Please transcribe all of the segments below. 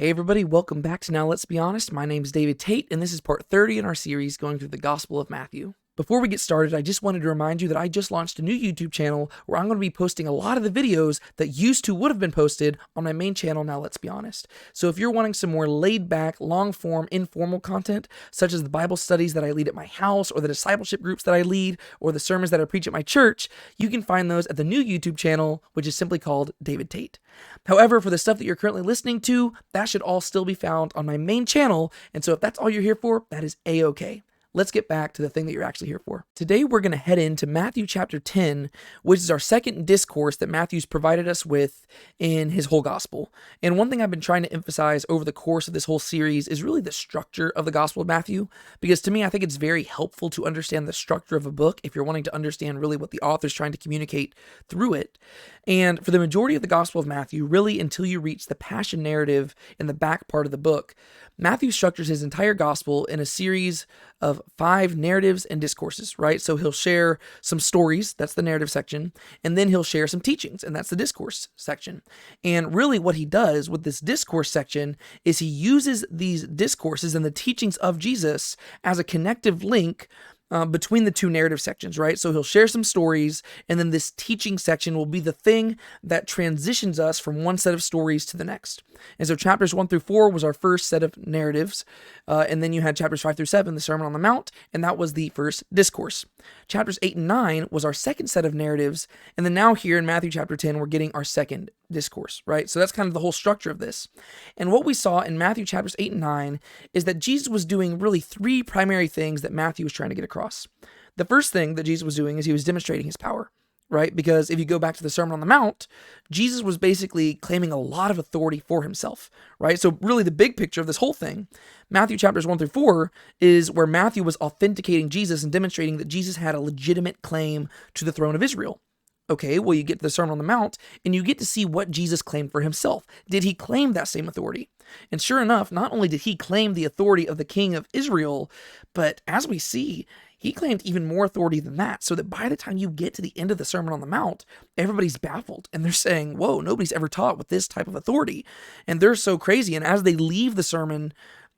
Hey everybody, welcome back to Now Let's Be Honest. My name is David Tate, and this is part 30 in our series going through the Gospel of Matthew. Before we get started, I just wanted to remind you that I just launched a new YouTube channel where I'm going to be posting a lot of the videos that would have been posted on my main channel, Now Let's Be Honest. So if you're wanting some more laid-back, long-form, informal content, such as the Bible studies that I lead at my house, or the discipleship groups that I lead, or the sermons that I preach at my church, you can find those at the new YouTube channel, which is simply called David Tate. However, for the stuff that you're currently listening to, that should all still be found on my main channel, and so if that's all you're here for, that is A-okay. Let's get back to the thing that you're actually here for. Today, we're going to head into Matthew chapter 10, which is our second discourse that Matthew's provided us with in his whole gospel. And one thing I've been trying to emphasize over the course of this whole series is really the structure of the Gospel of Matthew, because to me, I think it's very helpful to understand the structure of a book if you're wanting to understand really what the author's trying to communicate through it. And for the majority of the Gospel of Matthew, really until you reach the Passion narrative in the back part of the book, Matthew structures his entire gospel in a series of 5 narratives and discourses, right? So he'll share some stories, that's the narrative section, and then he'll share some teachings, and that's the discourse section. And really what he does with this discourse section is he uses these discourses and the teachings of Jesus as a connective link between the two narrative sections, right? So he'll share some stories, and then this teaching section will be the thing that transitions us from one set of stories to the next. And so chapters 1 through 4 was our first set of narratives, and then you had chapters 5 through 7, the Sermon on the Mount, and that was the first discourse. Chapters 8 and 9 was our second set of narratives, and then now here in Matthew chapter 10, we're getting our second discourse, right? So that's kind of the whole structure of this. And what we saw in Matthew chapters 8 and 9 is that Jesus was doing really 3 primary things that Matthew was trying to get across. The first thing that Jesus was doing is he was demonstrating his power, right? Because if you go back to the Sermon on the Mount, Jesus was basically claiming a lot of authority for himself, right? So really the big picture of this whole thing, Matthew chapters 1 through 4, is where Matthew was authenticating Jesus and demonstrating that Jesus had a legitimate claim to the throne of Israel. Okay, well, you get to the Sermon on the Mount, and you get to see what Jesus claimed for himself. Did he claim that same authority? And sure enough, not only did he claim the authority of the king of Israel, but as we see, he claimed even more authority than that, so that by the time you get to the end of the Sermon on the Mount, everybody's baffled, and they're saying, whoa, nobody's ever taught with this type of authority. And they're so crazy, and as they leave the sermon,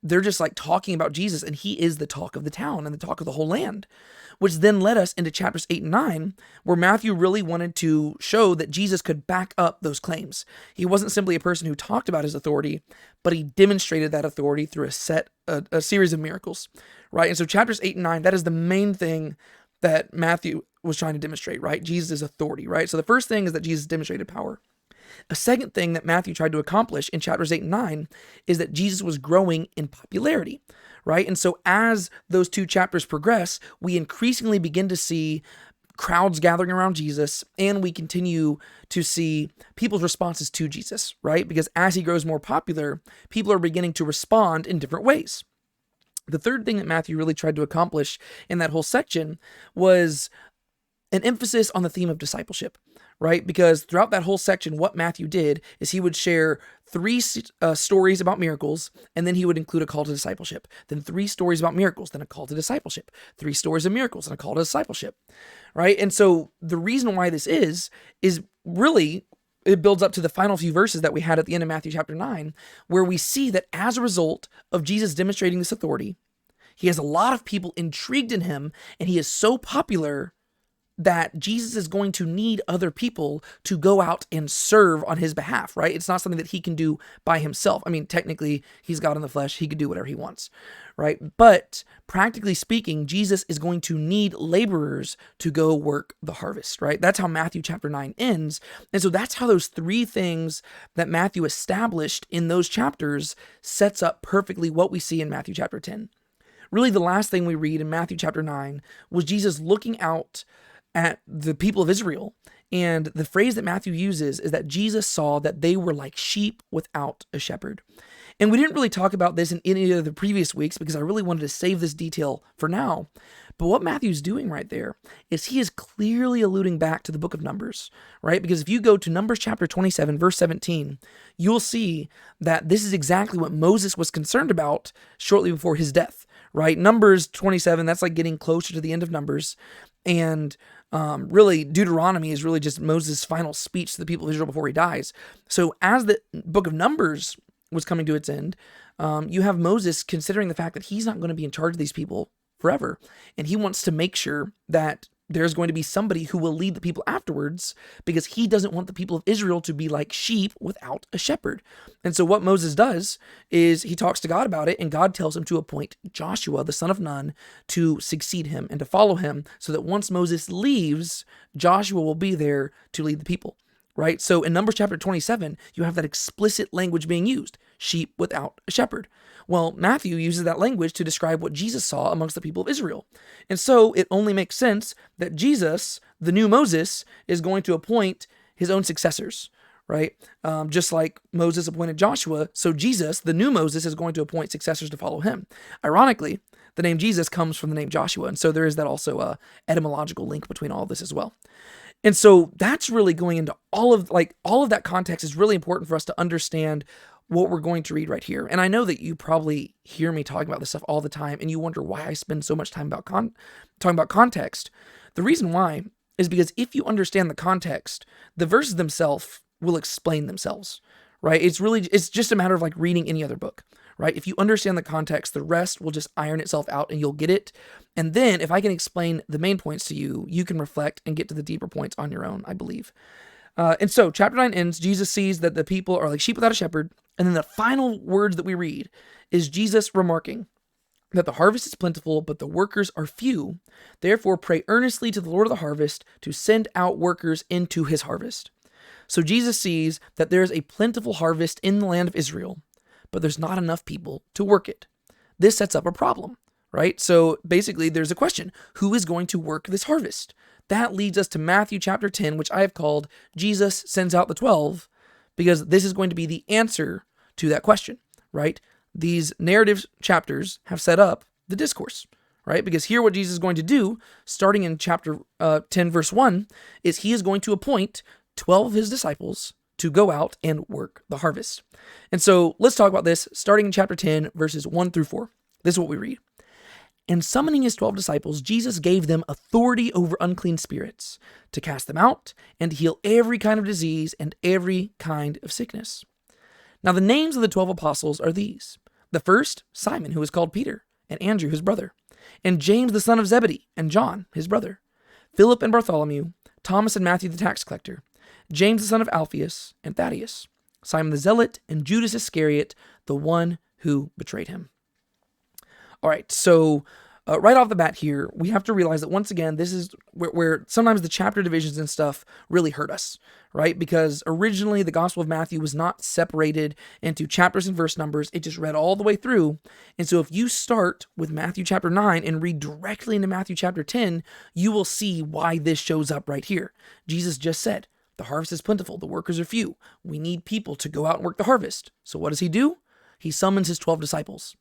they're just like talking about Jesus, and he is the talk of the town and the talk of the whole land, which then led us into chapters 8 and 9, where Matthew really wanted to show that Jesus could back up those claims. He wasn't simply a person who talked about his authority, but he demonstrated that authority through a series of miracles, right? And so chapters 8 and 9, that is the main thing that Matthew was trying to demonstrate, right? Jesus' authority, right? So the first thing is that Jesus demonstrated power. A second thing that Matthew tried to accomplish in chapters 8 and 9 is that Jesus was growing in popularity, right? And so as those 2 chapters progress, we increasingly begin to see crowds gathering around Jesus, and we continue to see people's responses to Jesus, right? Because as he grows more popular, people are beginning to respond in different ways. The third thing that Matthew really tried to accomplish in that whole section was an emphasis on the theme of discipleship, right? Because throughout that whole section, what Matthew did is he would share 3 stories about miracles, and then he would include a call to discipleship. Then 3 stories about miracles, then a call to discipleship. 3 stories of miracles, and a call to discipleship, right? And so the reason why this is really, it builds up to the final few verses that we had at the end of Matthew chapter 9, where we see that as a result of Jesus demonstrating this authority, he has a lot of people intrigued in him, and he is so popular that Jesus is going to need other people to go out and serve on his behalf, right? It's not something that he can do by himself. I mean, technically, he's God in the flesh. He could do whatever he wants, right? But practically speaking, Jesus is going to need laborers to go work the harvest, right? That's how Matthew chapter 9 ends. And so that's how those 3 things that Matthew established in those chapters sets up perfectly what we see in Matthew chapter 10. Really, the last thing we read in Matthew chapter 9 was Jesus looking out at the people of Israel. And the phrase that Matthew uses is that Jesus saw that they were like sheep without a shepherd. And we didn't really talk about this in any of the previous weeks because I really wanted to save this detail for now. But what Matthew's doing right there is he is clearly alluding back to the book of Numbers, right? Because if you go to Numbers chapter 27, verse 17, you'll see that this is exactly what Moses was concerned about shortly before his death, right? Numbers 27, that's like getting closer to the end of Numbers. And really, Deuteronomy is really just Moses' final speech to the people of Israel before he dies. So as the book of Numbers was coming to its end. You have Moses considering the fact that he's not going to be in charge of these people forever. And he wants to make sure that there's going to be somebody who will lead the people afterwards, because he doesn't want the people of Israel to be like sheep without a shepherd. And so what Moses does is he talks to God about it, and God tells him to appoint Joshua, the son of Nun, to succeed him and to follow him, so that once Moses leaves, Joshua will be there to lead the people. Right? So in Numbers chapter 27, you have that explicit language being used, sheep without a shepherd. Well, Matthew uses that language to describe what Jesus saw amongst the people of Israel. And so it only makes sense that Jesus, the new Moses, is going to appoint his own successors, right? Just like Moses appointed Joshua, so Jesus, the new Moses, is going to appoint successors to follow him. Ironically, the name Jesus comes from the name Joshua, and so there is that also etymological link between all of this as well. And so that's really going into all of that context is really important for us to understand what we're going to read right here. And I know that you probably hear me talking about this stuff all the time, and you wonder why I spend so much time talking about context. The reason why is because if you understand the context, the verses themselves will explain themselves, right? It's just a matter of like reading any other book, right? If you understand the context, the rest will just iron itself out and you'll get it. And then if I can explain the main points to you, you can reflect and get to the deeper points on your own, I believe. And so chapter 9 ends, Jesus sees that the people are like sheep without a shepherd. And then the final words that we read is Jesus remarking that the harvest is plentiful, but the workers are few. Therefore, pray earnestly to the Lord of the harvest to send out workers into his harvest. So Jesus sees that there is a plentiful harvest in the land of Israel, but there's not enough people to work it. This sets up a problem, right? So basically, there's a question. Who is going to work this harvest? That leads us to Matthew chapter 10, which I have called Jesus Sends Out the 12, because this is going to be the answer to that question, right? These narrative chapters have set up the discourse, right? Because here what Jesus is going to do, starting in chapter 10, verse 1, is he is going to appoint 12 of his disciples to go out and work the harvest. And so let's talk about this, starting in chapter 10, verses 1 through 4. This is what we read. And summoning his 12 disciples, Jesus gave them authority over unclean spirits to cast them out and to heal every kind of disease and every kind of sickness. Now the names of the 12 apostles are these. The first, Simon, who is called Peter, and Andrew, his brother, and James the son of Zebedee, and John, his brother, Philip and Bartholomew, Thomas and Matthew the tax collector, James the son of Alphaeus, and Thaddeus, Simon the Zealot, and Judas Iscariot, the one who betrayed him. All right, so right off the bat here, we have to realize that once again, this is where sometimes the chapter divisions and stuff really hurt us, right? Because originally the Gospel of Matthew was not separated into chapters and verse numbers. It just read all the way through. And so if you start with Matthew chapter 9 and read directly into Matthew chapter 10, you will see why this shows up right here. Jesus just said, the harvest is plentiful, the workers are few. We need people to go out and work the harvest. So what does he do? He summons his 12 disciples.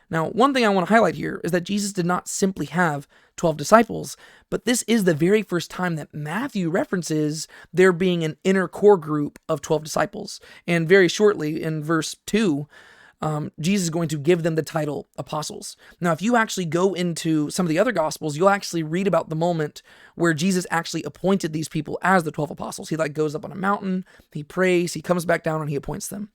Now, one thing I want to highlight here is that Jesus did not simply have 12 disciples, but this is the very first time that Matthew references there being an inner core group of 12 disciples. And very shortly in verse 2, Jesus is going to give them the title apostles. Now, if you actually go into some of the other gospels, you'll actually read about the moment where Jesus actually appointed these people as the 12 apostles. He goes up on a mountain, he prays, he comes back down, and he appoints them.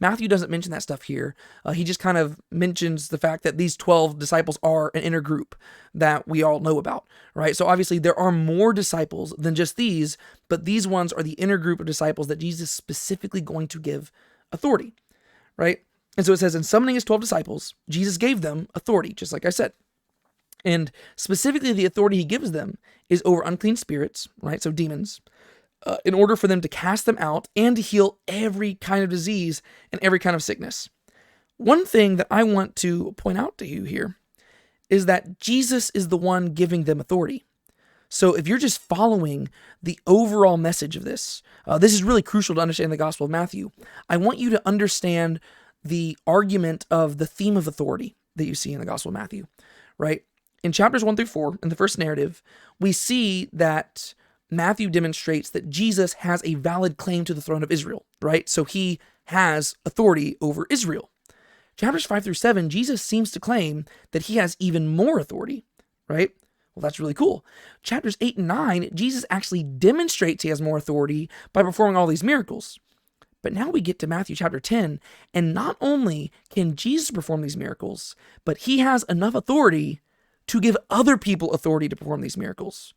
Matthew doesn't mention that stuff here. He just kind of mentions the fact that these 12 disciples are an inner group that we all know about, right? So obviously there are more disciples than just these, but these ones are the inner group of disciples that Jesus is specifically going to give authority, right? And so it says, in summoning his 12 disciples, Jesus gave them authority, just like I said. And specifically the authority he gives them is over unclean spirits, right? So demons. In order for them to cast them out and to heal every kind of disease and every kind of sickness. One thing that I want to point out to you here is that Jesus is the one giving them authority. So if you're just following the overall message of this, this is really crucial to understand the Gospel of Matthew. I want you to understand the argument of the theme of authority that you see in the Gospel of Matthew, right? In chapters 1 through 4, in the first narrative, we see that Matthew demonstrates that Jesus has a valid claim to the throne of Israel, right? So he has authority over Israel. Chapters 5 through 7, Jesus seems to claim that he has even more authority, right? Well, that's really cool. Chapters 8 and 9, Jesus actually demonstrates he has more authority by performing all these miracles. But now we get to Matthew chapter 10, and not only can Jesus perform these miracles, but he has enough authority to give other people authority to perform these miracles.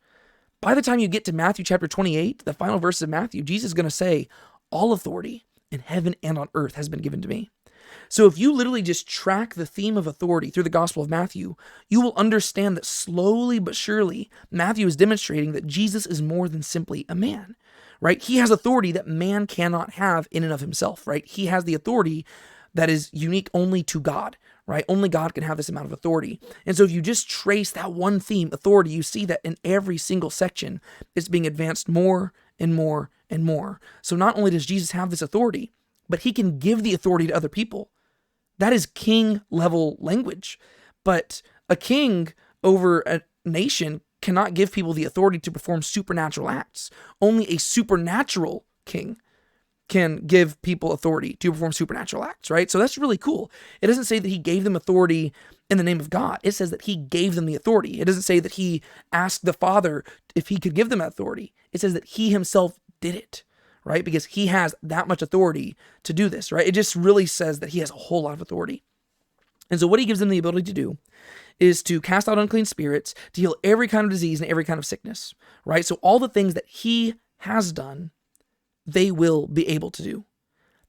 By the time you get to Matthew chapter 28, the final verse of Matthew, Jesus is going to say, all authority in heaven and on earth has been given to me. So if you literally just track the theme of authority through the Gospel of Matthew, you will understand that slowly but surely, Matthew is demonstrating that Jesus is more than simply a man, right? He has authority that man cannot have in and of himself, right? He has the authority that is unique only to God, right? Only God can have this amount of authority. And so if you just trace that one theme, authority, you see that in every single section, it's being advanced more and more and more. So not only does Jesus have this authority, but he can give the authority to other people. That is king level language. But a king over a nation cannot give people the authority to perform supernatural acts. Only a supernatural king can give people authority to perform supernatural acts, right? So that's really cool. It doesn't say that he gave them authority in the name of God. It says that he gave them the authority. It doesn't say that he asked the Father if he could give them authority. It says that he himself did it, right? Because he has that much authority to do this, right? It just really says that he has a whole lot of authority. And so what he gives them the ability to do is to cast out unclean spirits, to heal every kind of disease and every kind of sickness, right? So all the things that he has done, they will be able to do.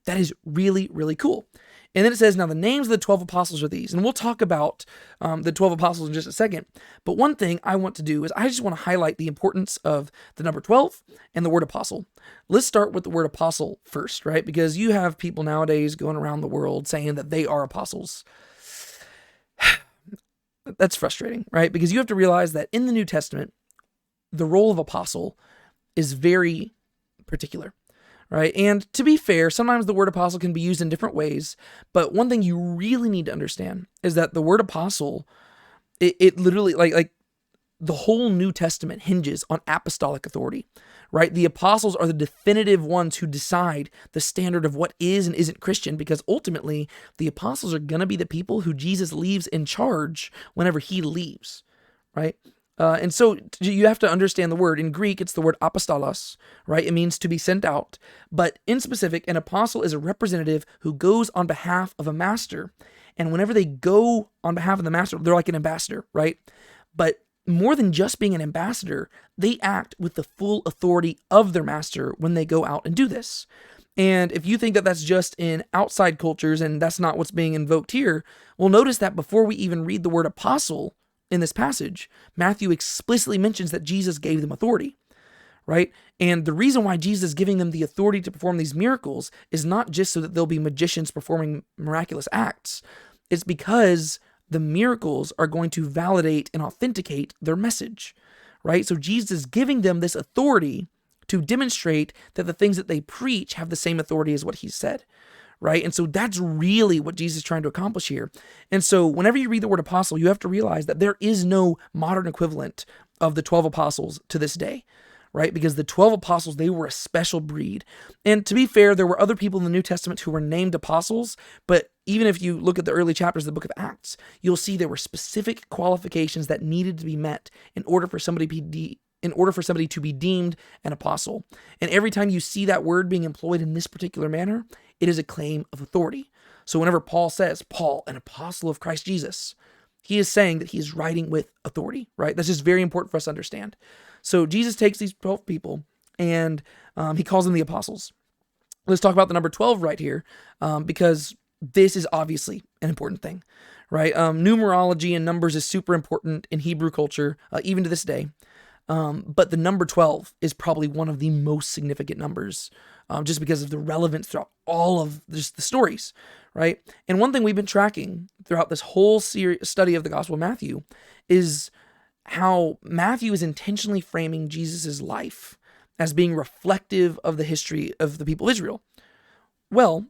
That is really, really cool. And then it says, now the names of the 12 apostles are these. And we'll talk about the 12 apostles in just a second. But one thing I want to do is I just want to highlight the importance of the number 12 and the word apostle. Let's start with the word apostle first, right? Because you have people nowadays going around the world saying that they are apostles. That's frustrating, right? Because you have to realize that in the New Testament, the role of apostle is very particular. Right? And to be fair, sometimes the word apostle can be used in different ways, but one thing you really need to understand is that the word apostle, it literally, like the whole New Testament hinges on apostolic authority, right? The apostles are the definitive ones who decide the standard of what is and isn't Christian, because ultimately the apostles are going to be the people who Jesus leaves in charge whenever he leaves, right? And so you have to understand the word. In Greek, it's the word apostolos, right? It means to be sent out. But in specific, an apostle is a representative who goes on behalf of a master. And whenever they go on behalf of the master, they're like an ambassador, right? But more than just being an ambassador, they act with the full authority of their master when they go out and do this. And if you think that that's just in outside cultures and that's not what's being invoked here, well, notice that before we even read the word apostle, in this passage, Matthew explicitly mentions that Jesus gave them authority, right? And the reason why Jesus is giving them the authority to perform these miracles is not just so that they'll be magicians performing miraculous acts. It's because the miracles are going to validate and authenticate their message, right? So Jesus is giving them this authority to demonstrate that the things that they preach have the same authority as what he said, right? And so that's really what Jesus is trying to accomplish here. And so whenever you read the word apostle, you have to realize that there is no modern equivalent of the 12 apostles to this day, right? Because the 12 apostles, they were a special breed. And to be fair, there were other people in the New Testament who were named apostles, but even if you look at the early chapters of the book of Acts, you'll see there were specific qualifications that needed to be met in order for somebody to be deemed an apostle. And every time you see that word being employed in this particular manner, it is a claim of authority. So whenever Paul says, Paul, an apostle of Christ Jesus, he is saying that he is writing with authority, right? That's just very important for us to understand. So Jesus takes these 12 people and he calls them the apostles. Let's talk about the number 12 right here, because this is obviously an important thing, right? Numerology and numbers is super important in Hebrew culture, even to this day. But the number 12 is probably one of the most significant numbers, just because of the relevance throughout all of just the stories, right? And one thing we've been tracking throughout this whole study of the Gospel of Matthew is how Matthew is intentionally framing Jesus's life as being reflective of the history of the people of Israel. Well,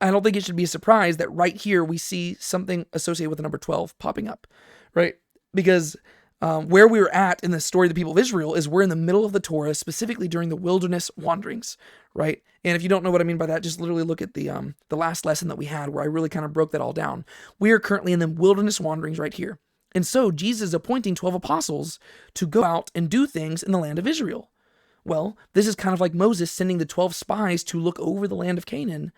I don't think it should be a surprise that right here we see something associated with the number 12 popping up, right? Because where we were at in the story of the people of Israel is we're in the middle of the Torah, specifically during the wilderness wanderings, right? And if you don't know what I mean by that, just literally look at the last lesson that we had where I really kind of broke that all down. We are currently in the wilderness wanderings right here. And so Jesus is appointing 12 apostles to go out and do things in the land of Israel. Well, this is kind of like Moses sending the 12 spies to look over the land of Canaan,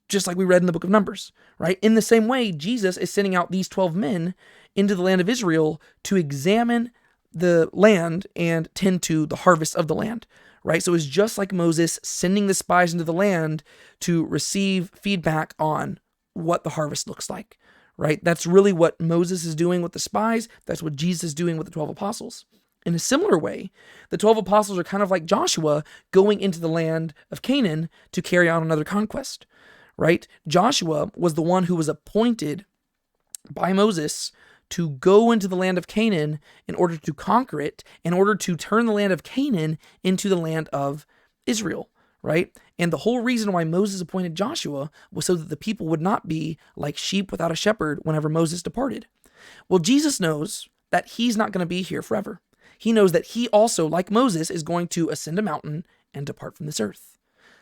just like we read in the book of Numbers, right? In the same way, Jesus is sending out these 12 men into the land of Israel to examine the land and tend to the harvest of the land, right? So it's just like Moses sending the spies into the land to receive feedback on what the harvest looks like, right? That's really what Moses is doing with the spies. That's what Jesus is doing with the 12 apostles. In a similar way, the 12 apostles are kind of like Joshua going into the land of Canaan to carry out another conquest, right? Joshua was the one who was appointed by Moses to go into the land of Canaan in order to conquer it, in order to turn the land of Canaan into the land of Israel, right? And the whole reason why Moses appointed Joshua was so that the people would not be like sheep without a shepherd whenever Moses departed. Well, Jesus knows that he's not going to be here forever. He knows that he also, like Moses, is going to ascend a mountain and depart from this earth.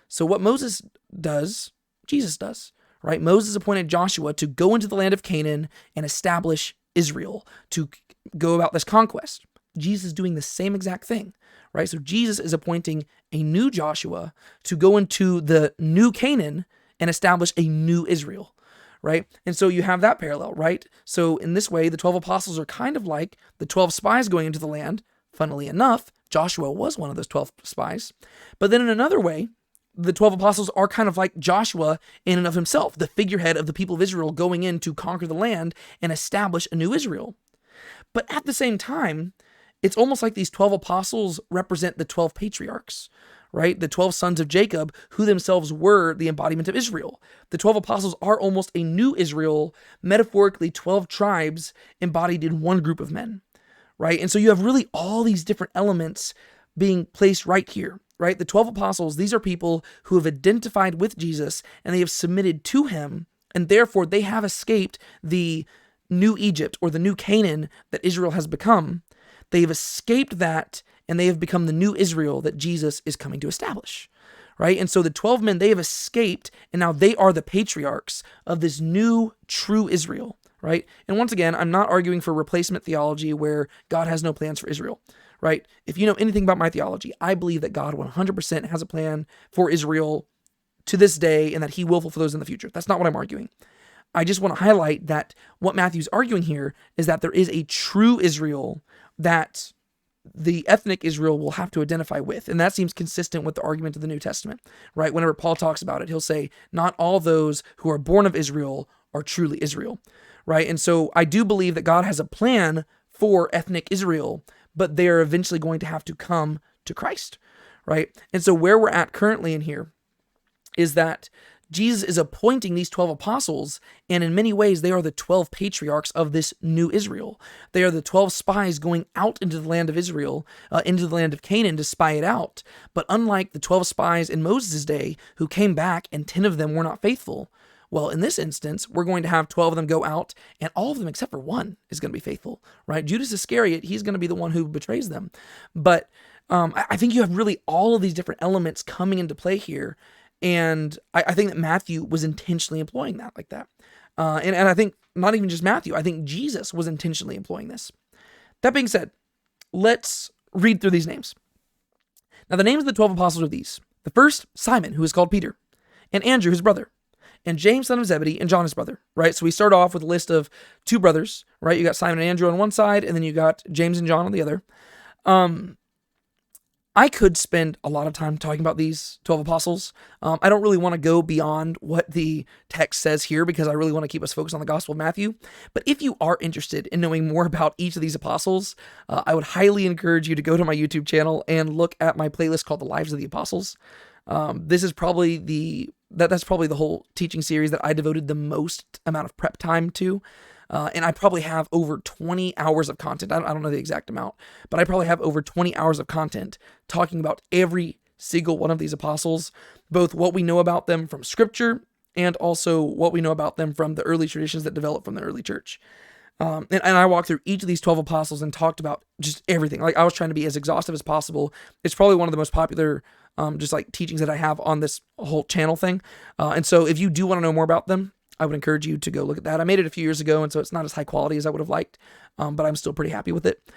So what Moses does, Jesus does, right? Moses appointed Joshua to go into the land of Canaan and establish Israel, to go about this conquest. Jesus is doing the same exact thing, right? So Jesus is appointing a new Joshua to go into the new Canaan and establish a new Israel, right? And so you have that parallel, right? So in this way, the 12 apostles are kind of like the 12 spies going into the land. Funnily enough, Joshua was one of those 12 spies. But then in another way, the 12 apostles are kind of like Joshua in and of himself, the figurehead of the people of Israel going in to conquer the land and establish a new Israel. But at the same time, it's almost like these 12 apostles represent the 12 patriarchs, right? The 12 sons of Jacob, who themselves were the embodiment of Israel. The 12 apostles are almost a new Israel, metaphorically 12 tribes embodied in one group of men, right? And so you have really all these different elements being placed right here, right? The 12 apostles, these are people who have identified with Jesus and they have submitted to him, and therefore they have escaped the new Egypt or the new Canaan that Israel has become. They've escaped that and they have become the new Israel that Jesus is coming to establish, right? And so the 12 men, they have escaped and now they are the patriarchs of this new true Israel, right? And once again, I'm not arguing for replacement theology where God has no plans for Israel, right? If you know anything about my theology, I believe that God 100% has a plan for Israel to this day and that he will fulfill those in the future. That's not what I'm arguing. I just want to highlight that what Matthew's arguing here is that there is a true Israel that the ethnic Israel will have to identify with. And that seems consistent with the argument of the New Testament, right? Whenever Paul talks about it, he'll say, not all those who are born of Israel are truly Israel, right? And so I do believe that God has a plan for ethnic Israel, but they are eventually going to have to come to Christ, right? And so where we're at currently in here is that Jesus is appointing these 12 apostles, and in many ways, they are the 12 patriarchs of this new Israel. They are the 12 spies going out into the land of Israel, into the land of Canaan to spy it out. But unlike the 12 spies in Moses' day who came back and 10 of them were not faithful, well, in this instance, we're going to have 12 of them go out, and all of them except for one is going to be faithful, right? Judas Iscariot, he's going to be the one who betrays them. But I think you have really all of these different elements coming into play here. And I think that Matthew was intentionally employing that like that. And I think not even just Matthew, I think Jesus was intentionally employing this. That being said, let's read through these names. Now, the names of the 12 apostles are these. The first, Simon, who is called Peter, and Andrew, his brother, and James, son of Zebedee, and John, his brother, right? So we start off with a list of two brothers, right? You got Simon and Andrew on one side, and then you got James and John on the other. I could spend a lot of time talking about these 12 apostles. I don't really want to go beyond what the text says here because I really want to keep us focused on the Gospel of Matthew. But if you are interested in knowing more about each of these apostles, I would highly encourage you to go to my YouTube channel and look at my playlist called The Lives of the Apostles. This is probably that's probably the whole teaching series that I devoted the most amount of prep time to. And I probably have over 20 hours of content. I don't know the exact amount, but I probably have over 20 hours of content talking about every single one of these apostles, both what we know about them from scripture and also what we know about them from the early traditions that developed from the early church. And I walked through each of these 12 apostles and talked about just everything. Like I was trying to be as exhaustive as possible. It's probably one of the most popular just like teachings that I have on this whole channel thing. And so if you do want to know more about them, I would encourage you to go look at that. I made it a few years ago, and so it's not as high quality as I would have liked, but I'm still pretty happy with it.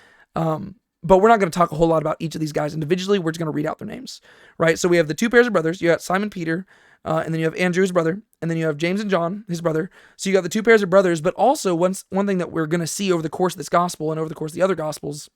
But we're not going to talk a whole lot about each of these guys individually. We're just going to read out their names, right? So we have the two pairs of brothers. You got Simon Peter, and then you have Andrew, his brother, and then you have James and John, his brother. So you got the two pairs of brothers, but also one thing that we're going to see over the course of this gospel and over the course of the other gospels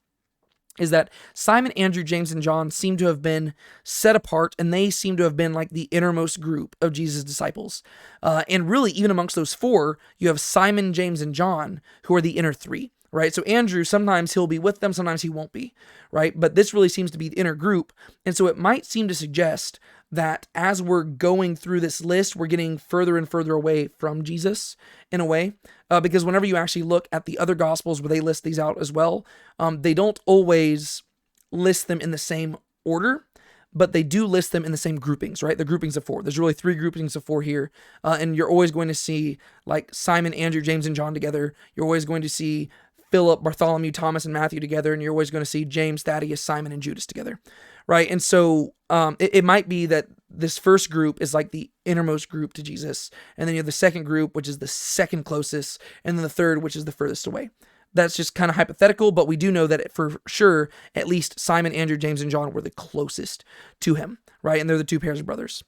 is that Simon, Andrew, James, and John seem to have been set apart, and they seem to have been like the innermost group of Jesus' disciples. And really, even amongst those four, you have Simon, James, and John, who are the inner three, right? So Andrew, sometimes he'll be with them, sometimes he won't be, right? But this really seems to be the inner group. And so it might seem to suggest that as we're going through this list, we're getting further and further away from Jesus in a way, because whenever you actually look at the other gospels where they list these out as well, they don't always list them in the same order, but they do list them in the same groupings, right? The groupings of four. There's really three groupings of four here, and you're always going to see like Simon, Andrew, James, and John together. You're always going to see Philip, Bartholomew, Thomas, and Matthew together, and you're always going to see James, Thaddeus, Simon, and Judas together, right? And so it might be that this first group is like the innermost group to Jesus, and then you have the second group, which is the second closest, and then the third, which is the furthest away. That's just kind of hypothetical, but we do know that for sure, at least Simon, Andrew, James, and John were the closest to him, right? And they're the two pairs of brothers.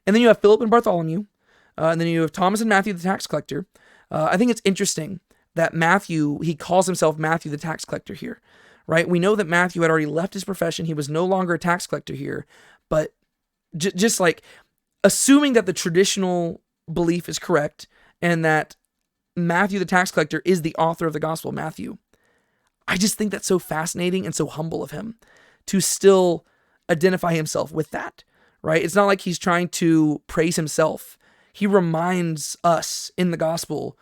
And then you have Philip and Bartholomew, and then you have Thomas and Matthew, the tax collector. I think it's interesting that Matthew, he calls himself Matthew, the tax collector here, right? We know that Matthew had already left his profession. He was no longer a tax collector here, but just like assuming that the traditional belief is correct and that Matthew, the tax collector, is the author of the Gospel of Matthew, I just think that's so fascinating and so humble of him to still identify himself with that, right? It's not like he's trying to praise himself. He reminds us in the gospel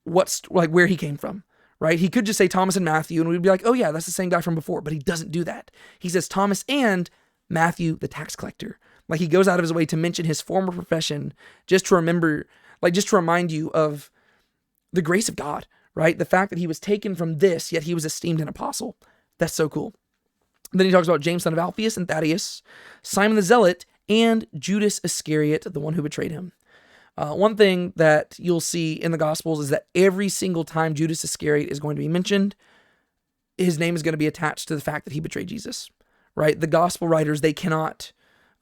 what's like where he came from, right? He could just say Thomas and Matthew, and we'd be like, oh yeah, that's the same guy from before, but he doesn't do that. He says Thomas and Matthew, the tax collector. Like he goes out of his way to mention his former profession just to remember, like just to remind you of the grace of God, right? The fact that he was taken from this, yet he was esteemed an apostle. That's so cool. Then he talks about James, son of Alphaeus, and Thaddeus, Simon the Zealot, and Judas Iscariot, the one who betrayed him. One thing that you'll see in the Gospels is that every single time Judas Iscariot is going to be mentioned, his name is going to be attached to the fact that he betrayed Jesus, right? The Gospel writers, they can't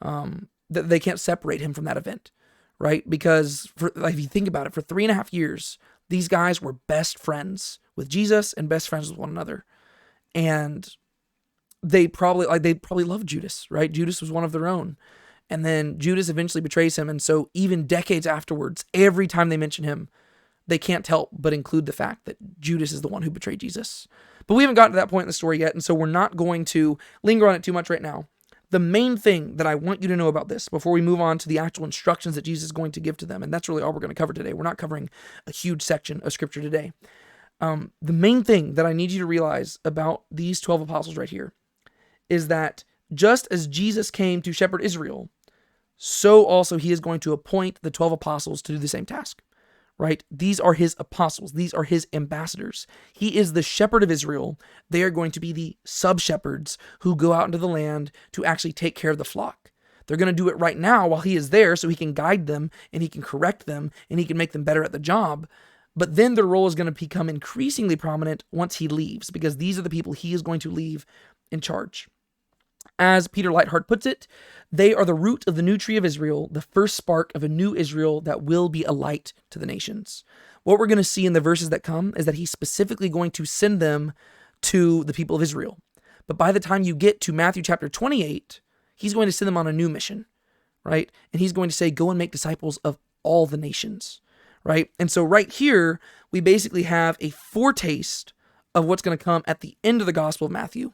separate him from that event, right? Because if you think about it, for 3.5 years, these guys were best friends with Jesus and best friends with one another. And they probably loved Judas, right? Judas was one of their own. And then Judas eventually betrays him. And so even decades afterwards, every time they mention him, they can't help but include the fact that Judas is the one who betrayed Jesus. But we haven't gotten to that point in the story yet. And so we're not going to linger on it too much right now. The main thing that I want you to know about this before we move on to the actual instructions that Jesus is going to give to them, and that's really all we're going to cover today. We're not covering a huge section of scripture today. The main thing that I need you to realize about these 12 apostles right here is that just as Jesus came to shepherd Israel, so also he is going to appoint the 12 apostles to do the same task, right? These are his apostles. These are his ambassadors. He is the shepherd of Israel. They are going to be the sub-shepherds who go out into the land to actually take care of the flock. They're going to do it right now while he is there so he can guide them and he can correct them and he can make them better at the job. But then their role is going to become increasingly prominent once he leaves, because these are the people he is going to leave in charge. As Peter Leithart puts it, they are the root of the new tree of Israel, the first spark of a new Israel that will be a light to the nations. What we're going to see in the verses that come is that he's specifically going to send them to the people of Israel. But by the time you get to Matthew chapter 28, he's going to send them on a new mission, right? And he's going to say, go and make disciples of all the nations, right? And so right here, we basically have a foretaste of what's going to come at the end of the Gospel of Matthew.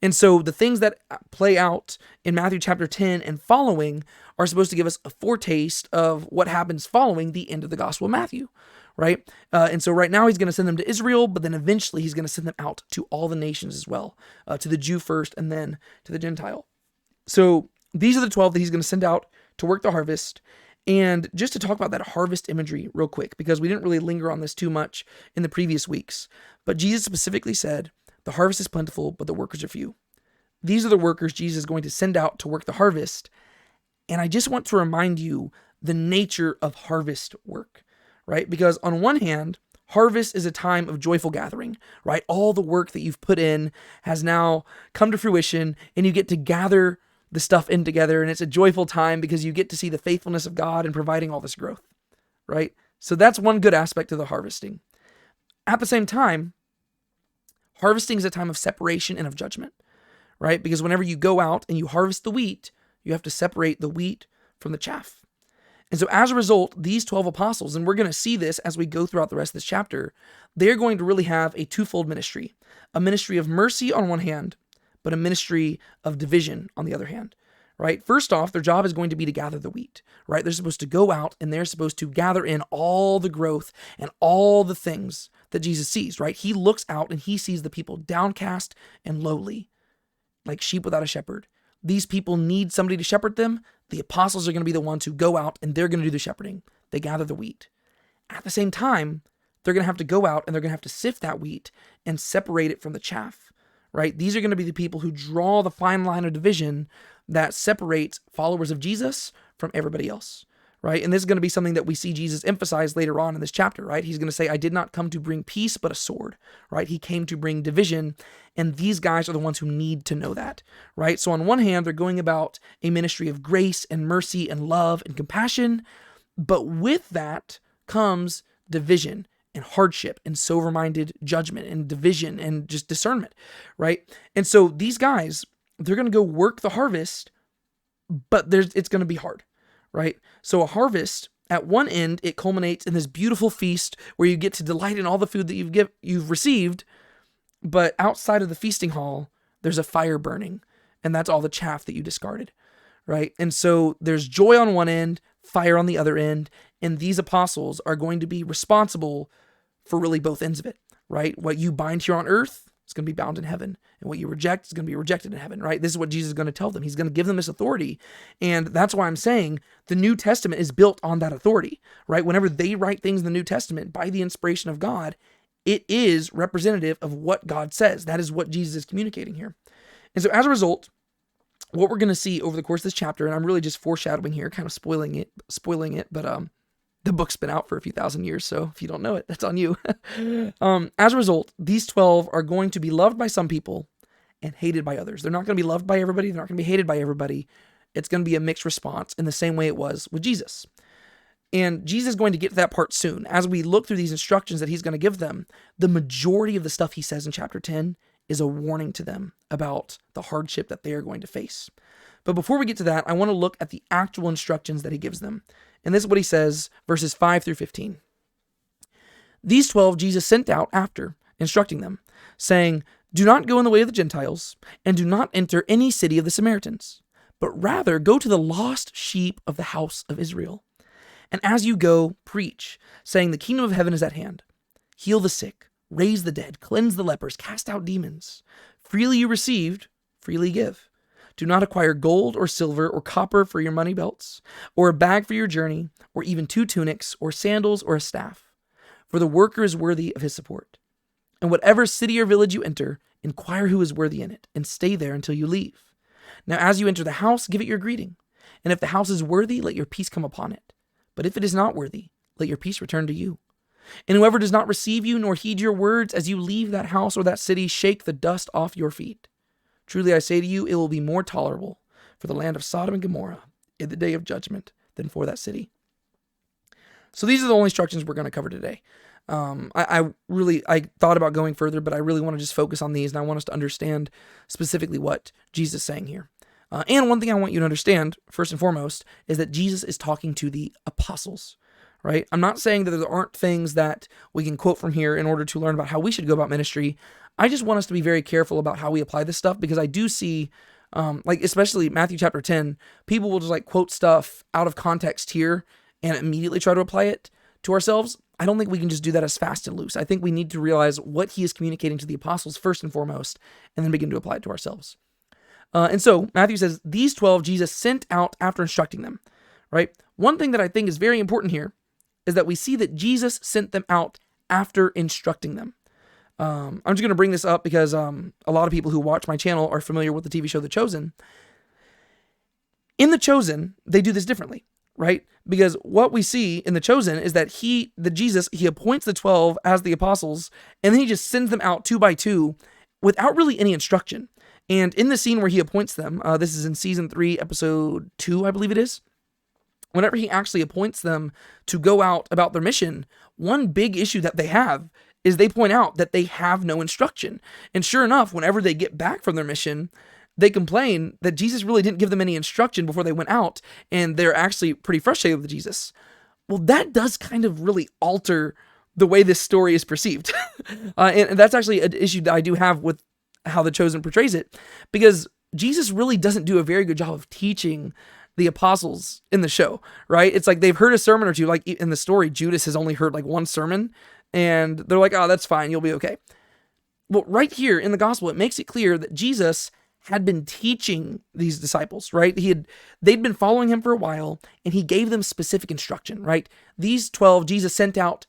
And so the things that play out in Matthew chapter 10 and following are supposed to give us a foretaste of what happens following the end of the Gospel of Matthew, right? And so right now he's going to send them to Israel, but then eventually he's going to send them out to all the nations as well, to the Jew first and then to the Gentile. So these are the 12 that he's going to send out to work the harvest. And just to talk about that harvest imagery real quick, because we didn't really linger on this too much in the previous weeks, but Jesus specifically said, the harvest is plentiful, but the workers are few. These are the workers Jesus is going to send out to work the harvest. And I just want to remind you the nature of harvest work, right? Because on one hand, Harvest is a time of joyful gathering, right? All the work that you've put in has now come to fruition, and you get to gather the stuff in together, and it's a joyful time because you get to see the faithfulness of God in providing all this growth, right? So that's one good aspect of the harvesting. At the same time, harvesting is a time of separation and of judgment, right? Because whenever you go out and you harvest the wheat, you have to separate the wheat from the chaff. And so as a result, these 12 apostles, and we're going to see this as we go throughout the rest of this chapter, they're going to really have a twofold ministry. A ministry of mercy on one hand, but a ministry of division on the other hand, right? First off, their job is going to be to gather the wheat, right? They're supposed to go out and they're supposed to gather in all the growth and all the things that Jesus sees, right? He looks out and he sees the people downcast and lowly, like sheep without a shepherd. These people need somebody to shepherd them. The apostles are going to be the ones who go out and they're going to do the shepherding. They gather the wheat. At the same time, they're going to have to go out and they're going to have to sift that wheat and separate it from the chaff, right? These are going to be the people who draw the fine line of division that separates followers of Jesus from everybody else, right? And this is going to be something that we see Jesus emphasize later on in this chapter, right? He's going to say, I did not come to bring peace, but a sword, right? He came to bring division, and these guys are the ones who need to know that, right? So on one hand, they're going about a ministry of grace and mercy and love and compassion, but with that comes division and hardship and sober-minded judgment and division and just discernment, right? And so these guys, they're going to go work the harvest, but it's going to be hard, right? So a harvest, at one end, it culminates in this beautiful feast where you get to delight in all the food that you've received, but outside of the feasting hall, there's a fire burning, and that's all the chaff that you discarded, right? And so there's joy on one end, fire on the other end, and these apostles are going to be responsible for really both ends of it, right? What you bind here on earth is going to be bound in heaven, and what you reject is going to be rejected in heaven, right? This is what Jesus is going to tell them. He's going to give them this authority, and that's why I'm saying the New Testament is built on that authority, right? Whenever they write things in the New Testament by the inspiration of God, it is representative of what God says. That is what Jesus is communicating here. And so as a result, what we're going to see over the course of this chapter, and I'm really just foreshadowing here, kind of spoiling it, but the book's been out for a few thousand years, so if you don't know it, that's on you. As a result, these 12 are going to be loved by some people and hated by others. They're not going to be loved by everybody. They're not going to be hated by everybody. It's going to be a mixed response in the same way it was with Jesus. And Jesus is going to get to that part soon. As we look through these instructions that he's going to give them, the majority of the stuff he says in chapter 10 is a warning to them about the hardship that they are going to face. But before we get to that, I want to look at the actual instructions that he gives them. And this is what he says, verses 5 through 15. These 12 Jesus sent out after, instructing them, saying, do not go in the way of the Gentiles, and do not enter any city of the Samaritans, but rather go to the lost sheep of the house of Israel. And as you go, preach, saying the kingdom of heaven is at hand. Heal the sick, raise the dead, cleanse the lepers, cast out demons. Freely you received, freely give. Do not acquire gold or silver or copper for your money belts, or a bag for your journey, or even 2 tunics, or sandals, or a staff. For the worker is worthy of his support. And whatever city or village you enter, inquire who is worthy in it, and stay there until you leave. Now as you enter the house, give it your greeting. And if the house is worthy, let your peace come upon it. But if it is not worthy, let your peace return to you. And whoever does not receive you nor heed your words as you leave that house or that city, shake the dust off your feet. Truly I say to you, it will be more tolerable for the land of Sodom and Gomorrah in the day of judgment than for that city. So these are the only instructions we're going to cover today. I thought about going further, but I really want to just focus on these, and I want us to understand specifically what Jesus is saying here. And one thing I want you to understand, first and foremost, is that Jesus is talking to the apostles, right? I'm not saying that there aren't things that we can quote from here in order to learn about how we should go about ministry. I just want us to be very careful about how we apply this stuff, because I do see, especially Matthew chapter 10, people will just quote stuff out of context here and immediately try to apply it to ourselves. I don't think we can just do that as fast and loose. I think we need to realize what he is communicating to the apostles first and foremost, and then begin to apply it to ourselves. And so Matthew says, these 12 Jesus sent out after instructing them, right? One thing that I think is very important here is that we see that Jesus sent them out after instructing them. I'm just going to bring this up because a lot of people who watch my channel are familiar with the TV show The Chosen. In The Chosen, they do this differently. right? Because what we see in The Chosen is that Jesus, he appoints the 12 as the apostles, and then he just sends them out 2 by 2 without really any instruction. And in the scene where he appoints them, this is in season 3, episode 2, I believe it is. Whenever he actually appoints them to go out about their mission, one big issue that they have is they point out that they have no instruction. And sure enough, whenever they get back from their mission, they complain that Jesus really didn't give them any instruction before they went out, and they're actually pretty frustrated with Jesus. Well, that does kind of really alter the way this story is perceived. And that's actually an issue that I do have with how The Chosen portrays it, because Jesus really doesn't do a very good job of teaching the apostles in the show, right? It's like they've heard a sermon or two. Like in the story, Judas has only heard like one sermon, and they're like, oh, that's fine, you'll be okay. Well, right here in the gospel, it makes it clear that Jesus had been teaching these disciples, right? They'd been following him for a while, and he gave them specific instruction, right? These 12 Jesus sent out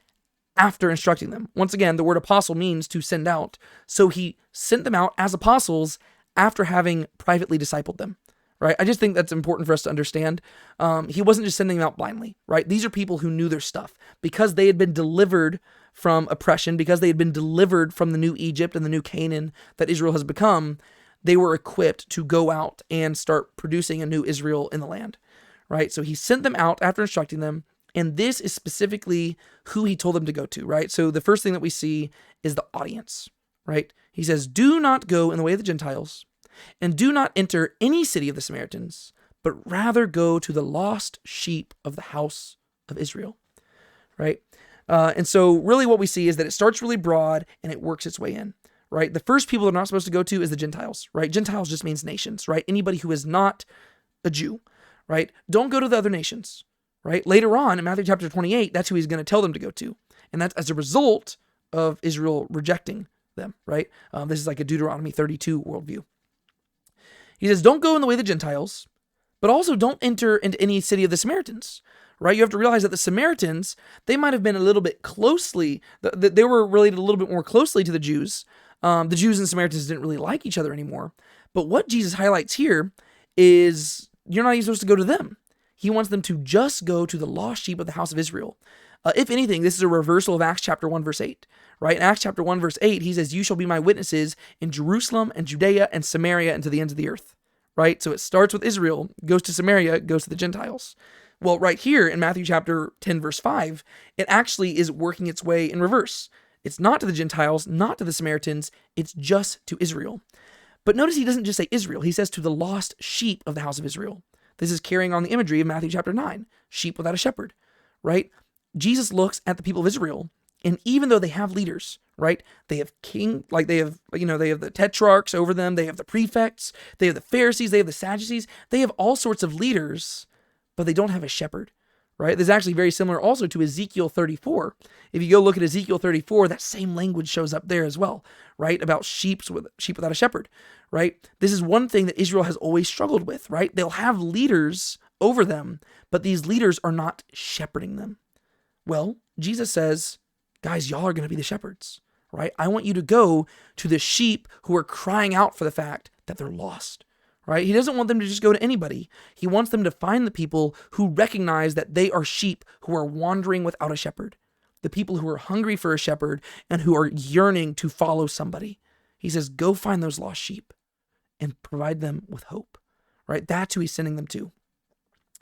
after instructing them. Once again, the word apostle means to send out. So he sent them out as apostles after having privately discipled them, right? I just think that's important for us to understand. He wasn't just sending them out blindly, right? These are people who knew their stuff because they had been delivered from oppression, because they had been delivered from the new Egypt and the new Canaan that Israel has become. They were equipped to go out and start producing a new Israel in the land, right? So he sent them out after instructing them, and this is specifically who he told them to go to, right? So the first thing that we see is the audience, right? He says, do not go in the way of the Gentiles, and do not enter any city of the Samaritans, but rather go to the lost sheep of the house of Israel, right? And so really what we see is that it starts really broad and it works its way in, right? The first people they're not supposed to go to is the Gentiles, right? Gentiles just means nations, right? Anybody who is not a Jew, right? Don't go to the other nations, right? Later on in Matthew chapter 28, that's who he's going to tell them to go to. And that's as a result of Israel rejecting them, right? This is like a Deuteronomy 32 worldview. He says, don't go in the way of the Gentiles, but also don't enter into any city of the Samaritans, right? You have to realize that the Samaritans, they might have been a little bit closely, they were related a little bit more closely to the Jews. The Jews and Samaritans didn't really like each other anymore. But what Jesus highlights here is you're not even supposed to go to them. He wants them to just go to the lost sheep of the house of Israel. If anything, this is a reversal of Acts chapter 1, verse 8, right? In Acts chapter 1, verse 8, he says, you shall be my witnesses in Jerusalem and Judea and Samaria and to the ends of the earth, right? So it starts with Israel, goes to Samaria, goes to the Gentiles. Well, right here in Matthew chapter 10, verse 5, it actually is working its way in reverse. It's not to the Gentiles, not to the Samaritans, it's just to Israel. But notice he doesn't just say Israel, he says to the lost sheep of the house of Israel. This is carrying on the imagery of Matthew chapter 9, sheep without a shepherd, right? Jesus looks at the people of Israel, and even though they have leaders, right? They have they have the tetrarchs over them, they have the prefects, they have the Pharisees, they have the Sadducees, they have all sorts of leaders, but they don't have a shepherd, right? This is actually very similar also to Ezekiel 34. If you go look at Ezekiel 34, that same language shows up there as well, right? About sheep without a shepherd, right? This is one thing that Israel has always struggled with, right? They'll have leaders over them, but these leaders are not shepherding them. Well, Jesus says, guys, y'all are going to be the shepherds, right? I want you to go to the sheep who are crying out for the fact that they're lost, right? He doesn't want them to just go to anybody. He wants them to find the people who recognize that they are sheep who are wandering without a shepherd, the people who are hungry for a shepherd and who are yearning to follow somebody. He says, go find those lost sheep and provide them with hope, right? That's who he's sending them to.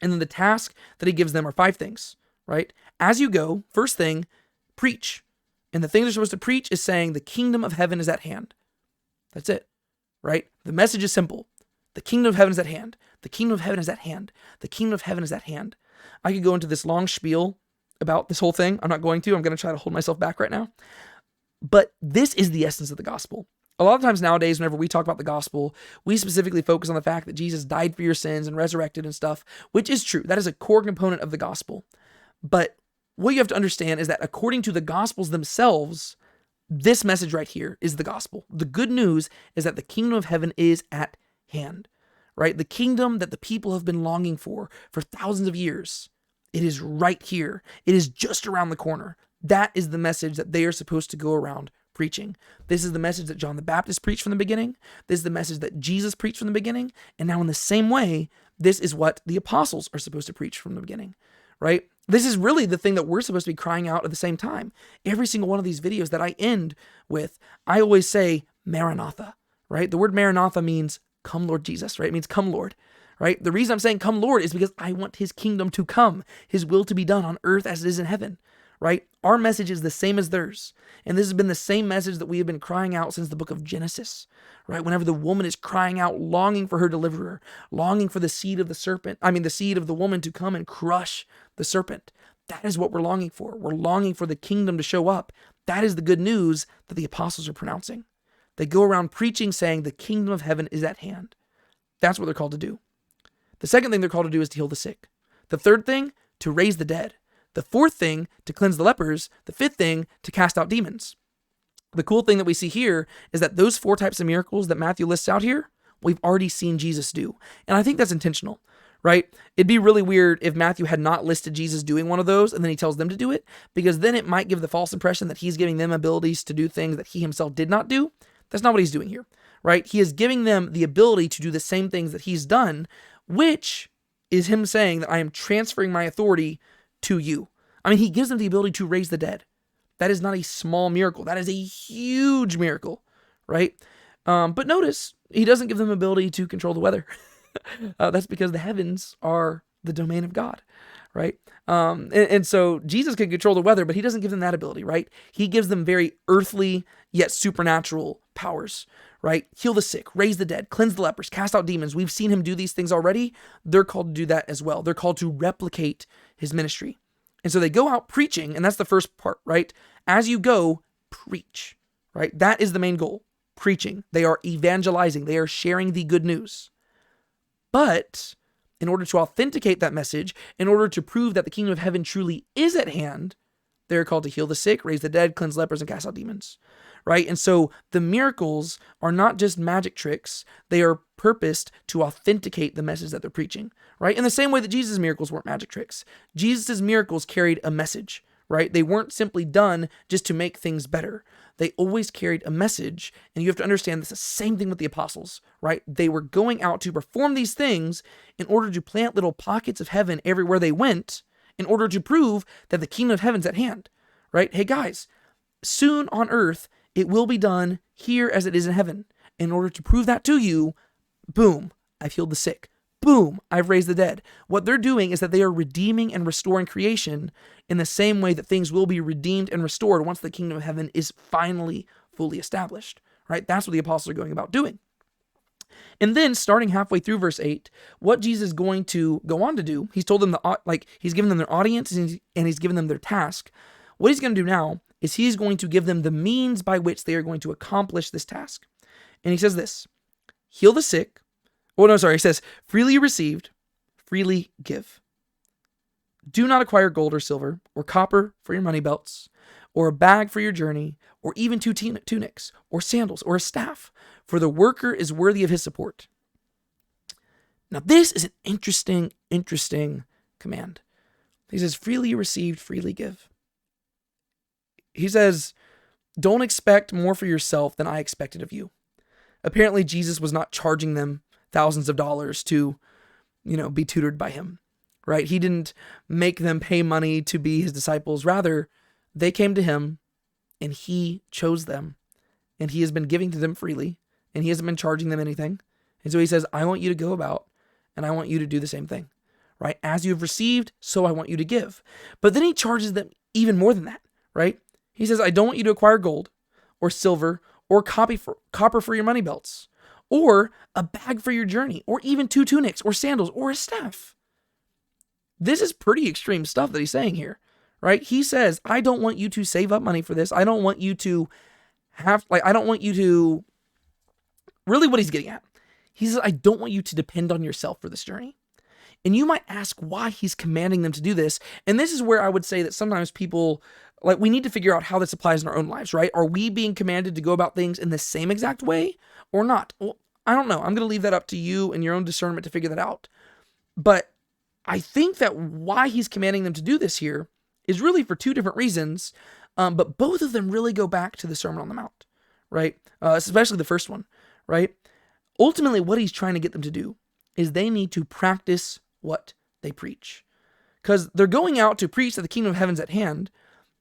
And then the task that he gives them are 5 things, right? As you go, first thing, preach. And the thing they're supposed to preach is saying the kingdom of heaven is at hand. That's it, right? The message is simple. The kingdom of heaven is at hand. The kingdom of heaven is at hand. The kingdom of heaven is at hand. I could go into this long spiel about this whole thing. I'm not going to. I'm going to try to hold myself back right now. But this is the essence of the gospel. A lot of times nowadays, whenever we talk about the gospel, we specifically focus on the fact that Jesus died for your sins and resurrected and stuff, which is true. That is a core component of the gospel. But what you have to understand is that according to the Gospels themselves, this message right here is the gospel. The good news is that the kingdom of heaven is at hand, right? The kingdom that the people have been longing for thousands of years. It is right here. It is just around the corner. That is the message that they are supposed to go around preaching. This is the message that John the Baptist preached from the beginning. This is the message that Jesus preached from the beginning. And now in the same way, this is what the apostles are supposed to preach from the beginning, right? This is really the thing that we're supposed to be crying out at the same time. Every single one of these videos that I end with, I always say, Maranatha, right? The word Maranatha means come Lord Jesus, right? It means come Lord, right? The reason I'm saying come Lord is because I want his kingdom to come, his will to be done on earth as it is in heaven, right? Our message is the same as theirs. And this has been the same message that we have been crying out since the book of Genesis, right? Whenever the woman is crying out, longing for her deliverer, longing for the seed of the seed of the woman to come and crush the serpent. That is what we're longing for. We're longing for the kingdom to show up. That is the good news that the apostles are pronouncing. They go around preaching, saying the kingdom of heaven is at hand. That's what they're called to do. The second thing they're called to do is to heal the sick. The third thing, to raise the dead. The fourth thing, to cleanse the lepers. The fifth thing, to cast out demons. The cool thing that we see here is that those 4 types of miracles that Matthew lists out here, we've already seen Jesus do. And I think that's intentional, right? It'd be really weird if Matthew had not listed Jesus doing one of those and then he tells them to do it, because then it might give the false impression that he's giving them abilities to do things that he himself did not do. That's not what he's doing here, right? He is giving them the ability to do the same things that he's done, which is him saying that I am transferring my authority to you. I mean, he gives them the ability to raise the dead. That is not a small miracle. That is a huge miracle, right? But notice, he doesn't give them ability to control the weather. That's because the heavens are the domain of God, right? And so Jesus can control the weather, but he doesn't give them that ability, right? He gives them very earthly yet supernatural powers, right? Heal the sick, raise the dead, cleanse the lepers, cast out demons. We've seen him do these things already. They're called to do that as well. They're called to replicate his ministry. And so they go out preaching, and that's the first part, right? As you go, preach, right? That is the main goal, preaching. They are evangelizing. They are sharing the good news. But in order to authenticate that message, in order to prove that the kingdom of heaven truly is at hand, they're called to heal the sick, raise the dead, cleanse lepers, and cast out demons, right? And so the miracles are not just magic tricks. They are purposed to authenticate the message that they're preaching, right? In the same way that Jesus' miracles weren't magic tricks. Jesus' miracles carried a message, right? They weren't simply done just to make things better. They always carried a message, and you have to understand this is the same thing with the apostles, right? They were going out to perform these things in order to plant little pockets of heaven everywhere they went, in order to prove that the kingdom of heaven's at hand, right? Hey guys, soon on earth, it will be done here as it is in heaven. In order to prove that to you, boom, I've healed the sick. Boom, I've raised the dead. What they're doing is that they are redeeming and restoring creation in the same way that things will be redeemed and restored once the kingdom of heaven is finally fully established, right? That's what the apostles are going about doing. And then starting halfway through verse 8, what Jesus is going to go on to do, he's told them, he's given them their audience and he's given them their task. What he's going to do now is he's going to give them the means by which they are going to accomplish this task. And he says this, heal the sick. Oh, no, sorry. He says, freely received, freely give. Do not acquire gold or silver or copper for your money belts, or a bag for your journey, or even 2 tunics, or sandals, or a staff, for the worker is worthy of his support. Now, this is an interesting command. He says, freely received, freely give. He says, don't expect more for yourself than I expected of you. Apparently, Jesus was not charging them thousands of dollars to, be tutored by him, right? He didn't make them pay money to be his disciples. Rather, they came to him and he chose them, and he has been giving to them freely, and he hasn't been charging them anything. And so he says, I want you to go about and I want you to do the same thing, right? As you have received, so I want you to give. But then he charges them even more than that, right? He says, I don't want you to acquire gold or silver or copper for your money belts, or a bag for your journey, or even 2 tunics or sandals or a staff. This is pretty extreme stuff that he's saying here, right? He says, I don't want you to save up money for this. I don't want you to really what he's getting at. He says, I don't want you to depend on yourself for this journey. And you might ask why he's commanding them to do this. And this is where I would say that sometimes people, we need to figure out how this applies in our own lives, right? Are we being commanded to go about things in the same exact way or not? Well, I don't know. I'm going to leave that up to you and your own discernment to figure that out. But I think that why he's commanding them to do this here is really for 2 different reasons. But both of them really go back to the Sermon on the Mount, right? Especially the first one, right? Ultimately, what he's trying to get them to do is they need to practice what they preach. Because they're going out to preach that the kingdom of heaven's at hand,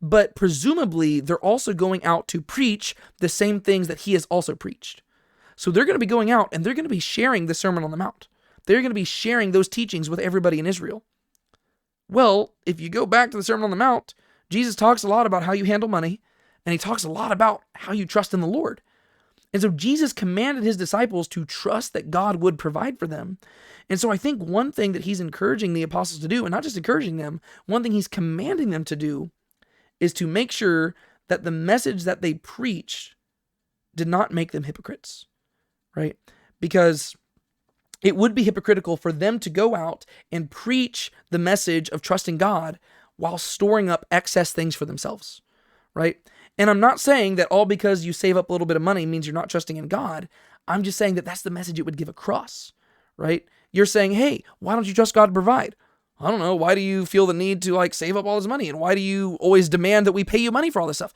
but presumably they're also going out to preach the same things that he has also preached. So they're going to be going out and they're going to be sharing the Sermon on the Mount. They're going to be sharing those teachings with everybody in Israel. Well, if you go back to the Sermon on the Mount, Jesus talks a lot about how you handle money, and he talks a lot about how you trust in the Lord. And so Jesus commanded his disciples to trust that God would provide for them. And so I think one thing that he's encouraging the apostles to do, and not just encouraging them, one thing he's commanding them to do is to make sure that the message that they preached did not make them hypocrites, right? Because it would be hypocritical for them to go out and preach the message of trusting God while storing up excess things for themselves, right? And I'm not saying that all because you save up a little bit of money means you're not trusting in God. I'm just saying that that's the message it would give across, right? You're saying, hey, why don't you trust God to provide? I don't know. Why do you feel the need to save up all this money? And why do you always demand that we pay you money for all this stuff?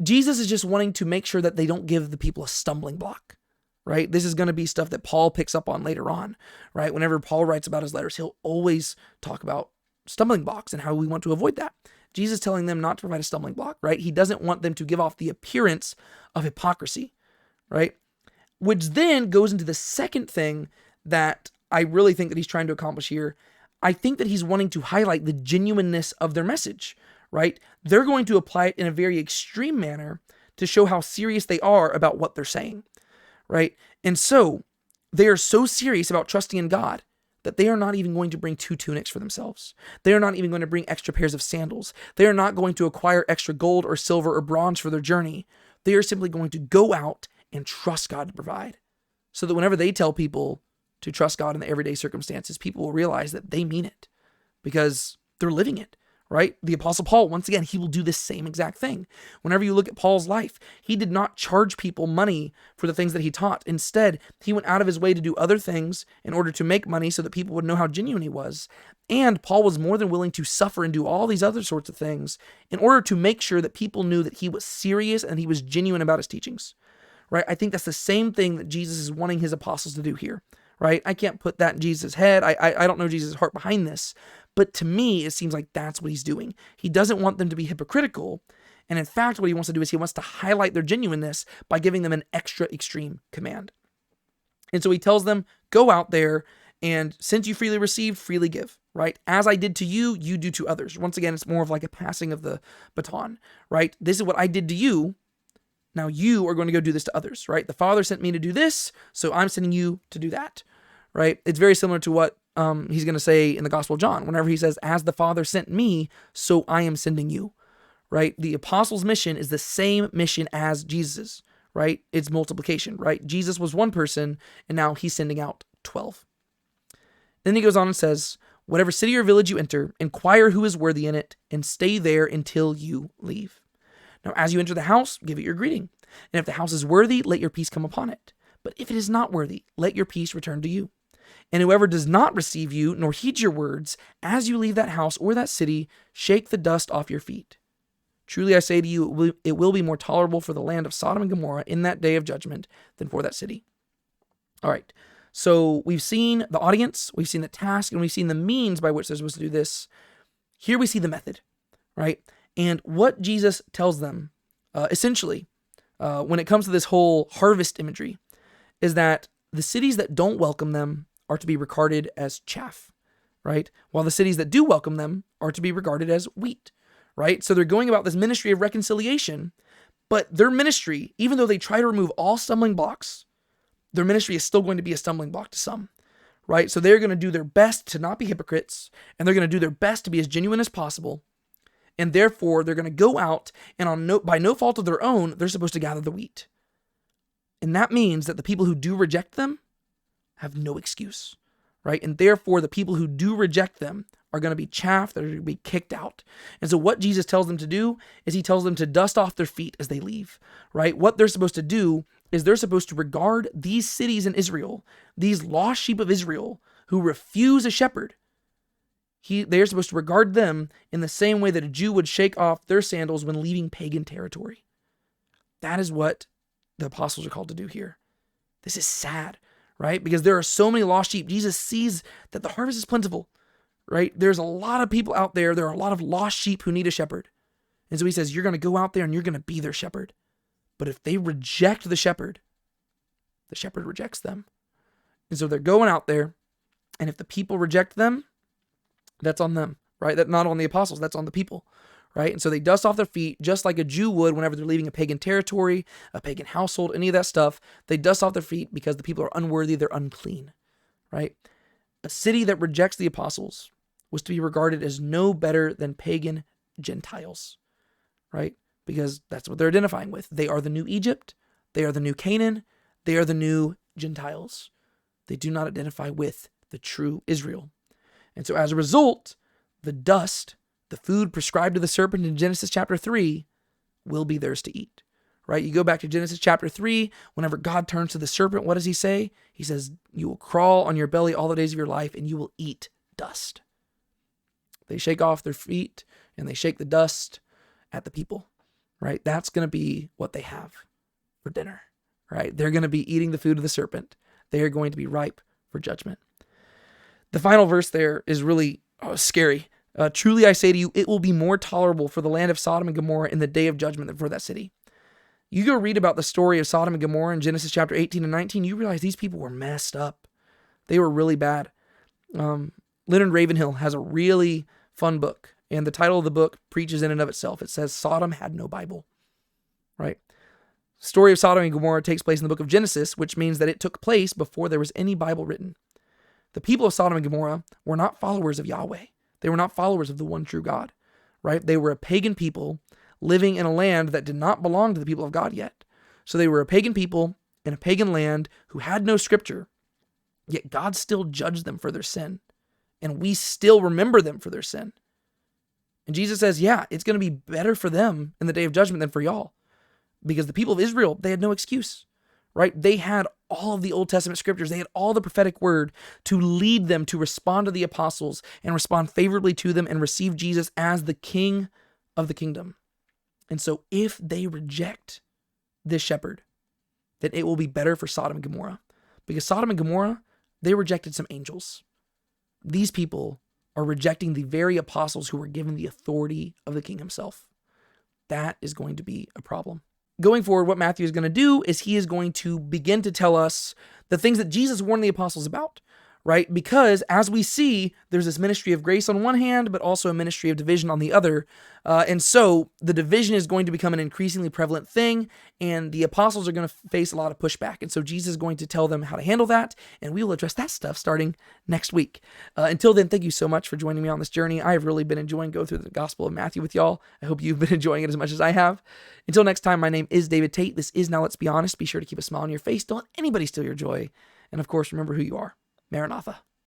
Jesus is just wanting to make sure that they don't give the people a stumbling block, right? This is going to be stuff that Paul picks up on later on, right? Whenever Paul writes about his letters, he'll always talk about stumbling blocks and how we want to avoid that. Jesus telling them not to provide a stumbling block, right? He doesn't want them to give off the appearance of hypocrisy, right? Which then goes into the second thing that I really think that he's trying to accomplish here. I think that he's wanting to highlight the genuineness of their message, right? They're going to apply it in a very extreme manner to show how serious they are about what they're saying, right? And so they are so serious about trusting in God that they are not even going to bring 2 tunics for themselves. They are not even going to bring extra pairs of sandals. They are not going to acquire extra gold or silver or bronze for their journey. They are simply going to go out and trust God to provide, so that whenever they tell people to trust God in the everyday circumstances, people will realize that they mean it because they're living it, right? The Apostle Paul, once again, he will do this same exact thing. Whenever you look at Paul's life, he did not charge people money for the things that he taught. Instead, he went out of his way to do other things in order to make money so that people would know how genuine he was. And Paul was more than willing to suffer and do all these other sorts of things in order to make sure that people knew that he was serious and he was genuine about his teachings, right? I think that's the same thing that Jesus is wanting his apostles to do here, right? I can't put that in Jesus' head. I don't know Jesus' heart behind this. But to me, it seems like that's what he's doing. He doesn't want them to be hypocritical. And in fact, what he wants to do is he wants to highlight their genuineness by giving them an extra extreme command. And so he tells them, go out there and since you freely received, freely give, right? As I did to you, you do to others. Once again, it's more of like a passing of the baton, right? This is what I did to you. Now you are going to go do this to others, right? The Father sent me to do this, so I'm sending you to do that, right? It's very similar to what he's going to say in the Gospel of John, whenever he says, as the Father sent me, so I am sending you, right? The apostles' mission is the same mission as Jesus's, right? It's multiplication, right? Jesus was one person, and now he's sending out 12. Then he goes on and says, whatever city or village you enter, inquire who is worthy in it, and stay there until you leave. Now, as you enter the house, give it your greeting. And if the house is worthy, let your peace come upon it. But if it is not worthy, let your peace return to you. And whoever does not receive you, nor heed your words, as you leave that house or that city, shake the dust off your feet. Truly I say to you, it will be more tolerable for the land of Sodom and Gomorrah in that day of judgment than for that city. All right, so we've seen the audience, we've seen the task, and we've seen the means by which they're supposed to do this. Here we see the method, right? And what Jesus tells them, essentially, when it comes to this whole harvest imagery, is that the cities that don't welcome them are to be regarded as chaff, right? While the cities that do welcome them are to be regarded as wheat, right? So they're going about this ministry of reconciliation, but their ministry, even though they try to remove all stumbling blocks, their ministry is still going to be a stumbling block to some, right? So they're going to do their best to not be hypocrites, and they're going to do their best to be as genuine as possible. And therefore, they're going to go out and by no fault of their own, they're supposed to gather the wheat. And that means that the people who do reject them have no excuse, right? And therefore, the people who do reject them are going to be chaff, they're going to be kicked out. And so what Jesus tells them to do is he tells them to dust off their feet as they leave, right? What they're supposed to do is they're supposed to regard these cities in Israel, these lost sheep of Israel who refuse a shepherd. they're supposed to regard them in the same way that a Jew would shake off their sandals when leaving pagan territory. That is what the apostles are called to do here. This is sad, right? Because there are so many lost sheep. Jesus sees that the harvest is plentiful, right? There's a lot of people out there. There are a lot of lost sheep who need a shepherd. And so he says, you're going to go out there and you're going to be their shepherd. But if they reject the shepherd rejects them. And so they're going out there, and if the people reject them, that's on them, right? That's not on the apostles, that's on the people, right? And so they dust off their feet just like a Jew would whenever they're leaving a pagan territory, a pagan household, any of that stuff. They dust off their feet because the people are unworthy, they're unclean, right? A city that rejects the apostles was to be regarded as no better than pagan Gentiles, right? Because that's what they're identifying with. They are the new Egypt, they are the new Canaan, they are the new Gentiles. They do not identify with the true Israel. And so as a result, the dust, the food prescribed to the serpent in Genesis chapter 3, will be theirs to eat, right? You go back to Genesis chapter 3, whenever God turns to the serpent, what does he say? He says, you will crawl on your belly all the days of your life, and you will eat dust. They shake off their feet, and they shake the dust at the people, right? That's going to be what they have for dinner, right? They're going to be eating the food of the serpent. They are going to be ripe for judgment. The final verse there is really scary. Truly I say to you, it will be more tolerable for the land of Sodom and Gomorrah in the day of judgment than for that city. You go read about the story of Sodom and Gomorrah in Genesis chapter 18 and 19, you realize these people were messed up. They were really bad. Leonard Ravenhill has a really fun book, and the title of the book preaches in and of itself. It says, Sodom had no Bible, right? The story of Sodom and Gomorrah takes place in the book of Genesis, which means that it took place before there was any Bible written. The people of Sodom and Gomorrah were not followers of Yahweh. They were not followers of the one true God, right? They were a pagan people living in a land that did not belong to the people of God yet. So they were a pagan people in a pagan land who had no scripture, yet God still judged them for their sin. And we still remember them for their sin. And Jesus says, yeah, it's going to be better for them in the day of judgment than for y'all. Because the people of Israel, they had no excuse, right? They had all of the Old Testament scriptures. They had all the prophetic word to lead them to respond to the apostles and respond favorably to them and receive Jesus as the king of the kingdom. And so if they reject this shepherd, then it will be better for Sodom and Gomorrah. Because Sodom and Gomorrah, they rejected some angels. These people are rejecting the very apostles who were given the authority of the king himself. That is going to be a problem. Going forward, what Matthew is going to do is he is going to begin to tell us the things that Jesus warned the apostles about, right? Because as we see, there's this ministry of grace on one hand, but also a ministry of division on the other. And so the division is going to become an increasingly prevalent thing, and the apostles are going to face a lot of pushback. And so Jesus is going to tell them how to handle that, and we will address that stuff starting next week. Until then, thank you so much for joining me on this journey. I have really been enjoying going through the Gospel of Matthew with y'all. I hope you've been enjoying it as much as I have. Until next time, my name is David Tate. This is Now Let's Be Honest. Be sure to keep a smile on your face. Don't let anybody steal your joy. And of course, remember who you are. Maranatha.